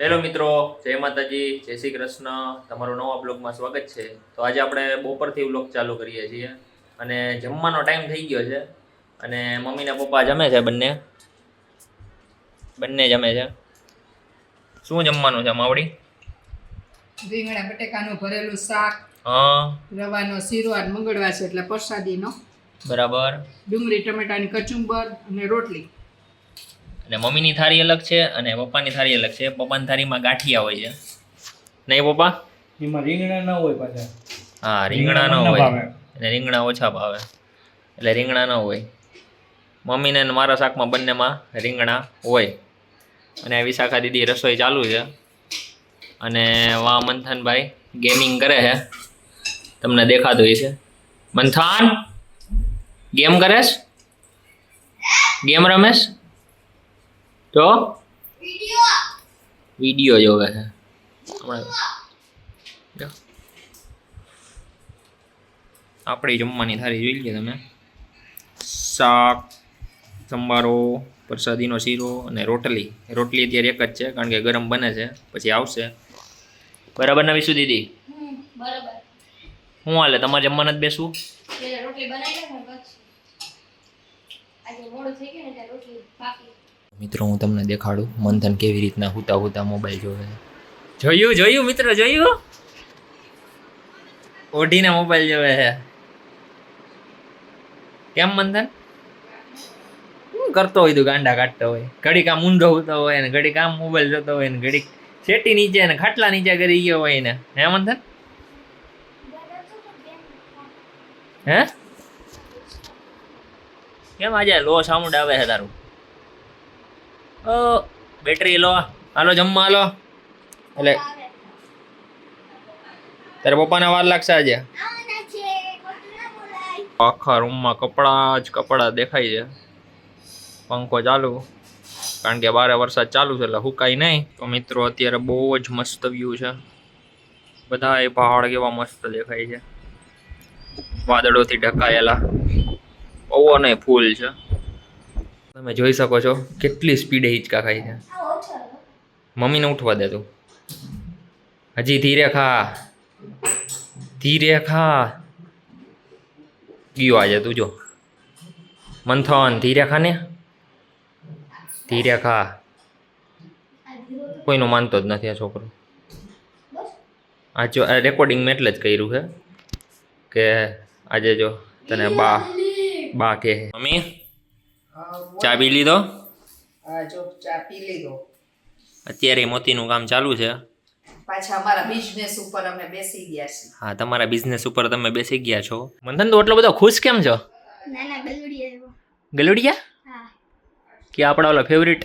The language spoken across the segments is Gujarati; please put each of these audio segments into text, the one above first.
હેલો મિત્રો, જય માતાજી, જય શ્રી કૃષ્ણ. તમારું નવા બ્લોગમાં સ્વાગત છે. તો આજે આપણે બપોરથી બ્લોગ ચાલુ કરીએ છીએ અને જમવાનો ટાઈમ થઈ ગયો છે અને મમ્મી ને પપ્પા જમે છે. બંને જમે છે. શું જમવાનું છે માવડી? રીંગણા બટેકાનું ભરેલું શાક, હા રવાનો શીરો આજ મંગળવાર છે એટલે પ્રસાદીનો, બરાબર. ડુંગળી ટમેટાની કચુંબર અને રોટલી. અને મમ્મીની થાળી અલગ છે અને પપ્પાની થાળી અલગ છે. પપ્પાની થાળીમાં ગાંઠિયા હોય છે, નહીં પપ્પા? એમાં રીંગણા ન હોય પાછા. હા, રીંગણા ન મને હોય ભાવે. અને રીંગણા ઓછા ભાવે એટલે રીંગણા ન હોય. મમ્મીને અને મારા શાકમાં બંનેમાં રીંગણા હોય. અને વિશાખા દીદી રસોઈ ચાલુ છે અને વા મંથનભાઈ ગેમિંગ કરે છે. તમને દેખાતું હશે. મંથન ગેમ કરેશ? ગેમ રમેશ? તો વિડીયો જોવે છે હમણાં. જો. આપણી જમવાની થાળી જોઈ લે તમે. શાક, સંભારો, પ્રસાદીનો શીરો અને રોટલી. રોટલી અત્યારે એક જ છે કારણ કે ગરમ બને છે, પછી આવશે. બરાબર ને વિશુ દીદી? બરાબર. શું હાલે? તમારે જમવાના જ બેસવું? એટલે રોટલી બનાવી લે ને પછી આજે મોડું થઈ ગયું ને એટલે રોટલી બાકી. મિત્રો હું તમને દેખાડું મંથન કેવી રીતના હુતા હુતા મોબાઈલ જોવે છે. જોયું મિત્રો, જોયું? ઓઢીને મોબાઈલ જોવે છે. કેમ મંથન? શું કરતો હોય? તું ગાંડા કાઢતો હોય, ઘડીક આમ ઊંધો હોતો હોય ને ઘડીક આમ મોબાઈલ જોતો હોય ને ઘડીક શેટી નીચે ને ખાટલા નીચે કરી ગયો હોય ને. હે મંથન? હે કેમ આજે લો સાઉન્ડ આવે છે તારું? ઓ બેટરી લો. હાલો જમવા હાલો. એટલે તારે પપ્પાને વાર લાગશે આજે. આખા રૂમમાં કપડા દેખાય છે. પંખો ચાલુ કારણ કે બારે વરસાદ ચાલુ છે એટલે હુકાય નહીં. તો મિત્રો અત્યારે બહુ જ મસ્ત વ્યૂ છે. બધા એ પહાડ કેવા મસ્ત દેખાય છે, વાદળોથી ઢકાયેલા. પવનો ફૂલ છે. તમે જોઈ શકો છો કેટલી સ્પીડે હિંચકા ખાય છે. મમ્મીને ઉઠવા દે તું. હજી ધીરે ખા, ધીરે ખા. ગયો આજે તું જો. મંથન ધીરે ખા ને, ધીરે ખા. કોઈનું માનતો જ નથી આ છોકરો. આ જો આ રેકોર્ડિંગ મેં એટલે જ કર્યું છે કે આજે જો તને બા કે મમ્મી ચા પી લીધો? આ જો ચા પી લીધો. અત્યારે મોતીનું કામ ચાલુ છે. પાછા અમારા બિઝનેસ ઉપર અમે બેસી ગયા છીએ. હા, તમારા બિઝનેસ ઉપર તમે બેસી ગયા છો. મંથન તો એટલો બધો ખુશ કેમ છો? નાના ગલુડી આવ્યો. ગલુડિયા? હા કે આપણા ઓલા ફેવરિટ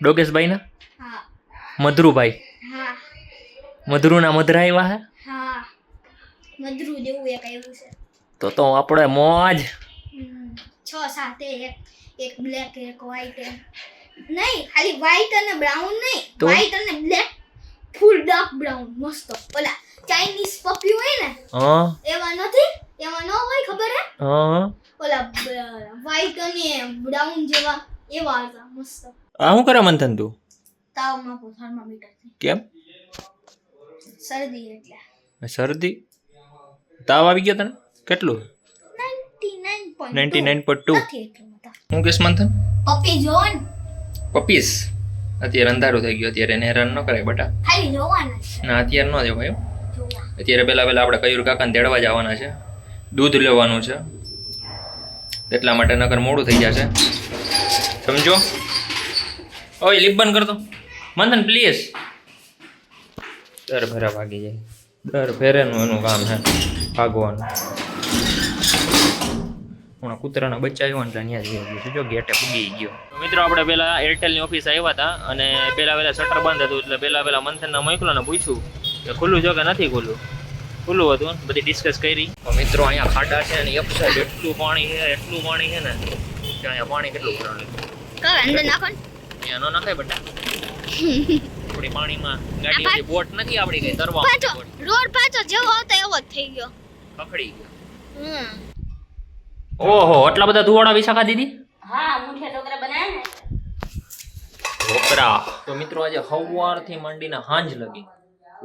ડોગેશભાઈના હા મધરુભાઈ? હા મધરુના મધરા આવ્યા હે? હા મધરું જેવું એક આવ્યું છે. તો આપણે મોજ. 6-7 એક બ્લેક એક વ્હાઈટ. નહીં ખાલી વ્હાઈટ અને બ્રાઉન નહીં, તો? વ્હાઈટ અને બ્લેક ફૂલ ડાર્ક બ્રાઉન મસ્ત. ઓલા ચાઇનીઝ પપી હોય ને હા એવા નથી, એવા ન હોય ખબર હે? હા. ઓલા વ્હાઈટ અને બ્રાઉન જેવા એવા હતા મસ્ત. આ શું કરે મંથન તું? તાવમાં થર્મામીટર થી. કેમ? શરદી એટલે શરદી? તાવ આવી ગયો તને? કેટલું? 99.2 99.2. નથી એટલું બધા. હું કેસ મંથન? પપ્પી જોન પપીસ. અત્યારે અંધારું થઈ ગયું, અત્યારે એને હેરાન ન કરાય બટા. ખાલી જોવાના છે. ના અત્યારે ન જવાય. જોવા અત્યારે પહેલા આપણે કયુર કાકાને તેડવા જવાના છે, દૂધ લેવાનું છે, એટલા માટે નકર મોડું થઈ જશે. સમજો? ઓય લીપ બંધ કરતો મંથન પ્લીઝ. દર ફેરા ભાગી જાય. દર ફેરેનું એનું કામ છે ભાગવાનું. હમણાં કૂતરાના બચ્ચા આવ્યો ને ત્યાં જ ગયો છે. જો ગેટે પૂગી ગયો. મિત્રો આપણે પહેલાં એરટેલની ઓફિસ આવ્યા હતા અને પહેલાં શટર બંધ હતું એટલે પહેલાં મંથનને મોકલો ને પૂછ્યું કે ખુલ્લું છે કે નથી ખુલ્લું. ખુલ્લું હતું, બધી ડિસ્કસ કરી. મિત્રો અહીંયા ખાડા છે અને એક સાઈડ એટલું પાણી છે ને કે અહીંયા પાણી કેટલું ભરાણું. કર અંદર નાખો ને. અહીંયા ન નખાય બટા. થોડી પાણીમાં ગાડી બોટ નથી આપણી કઈ તરવા. પાછો રોડ પાછો જેવો હતો એવો જ થઈ ગયો. પકડી ગયો. ઓહો, આટલા બધા ધુવાડા વિશાખા દીદી? હા મુઠિયા ઢોકળા બનાવ્યા ને. ઢોકરા. તો મિત્રો આજે સવારથી માંડીને સાંજ લગી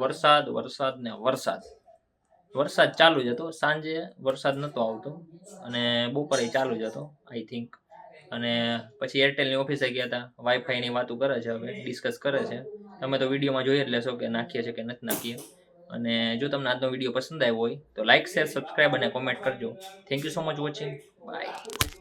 વરસાદ વરસાદ ને વરસાદ ચાલુ જ હતો. સાંજે વરસાદ નહોતો આવતો અને બપોરે ચાલુ જ હતો આઈ થિંક. અને પછી એરટેલની ઓફિસે ગયા હતા. વાઈફાઈની વાતો કરે છે, હવે ડિસ્કસ કરે છે. તમે તો વિડીયોમાં જોઈ જ લેશો કે નાખીએ છે કે નથી નાખીએ. અને જો તમને આજનો વિડીયો પસંદ આવ્યો હોય તો લાઇક શેર સબસ્ક્રાઈબ અને કોમેન્ટ કરજો. Thank you so much watching. By.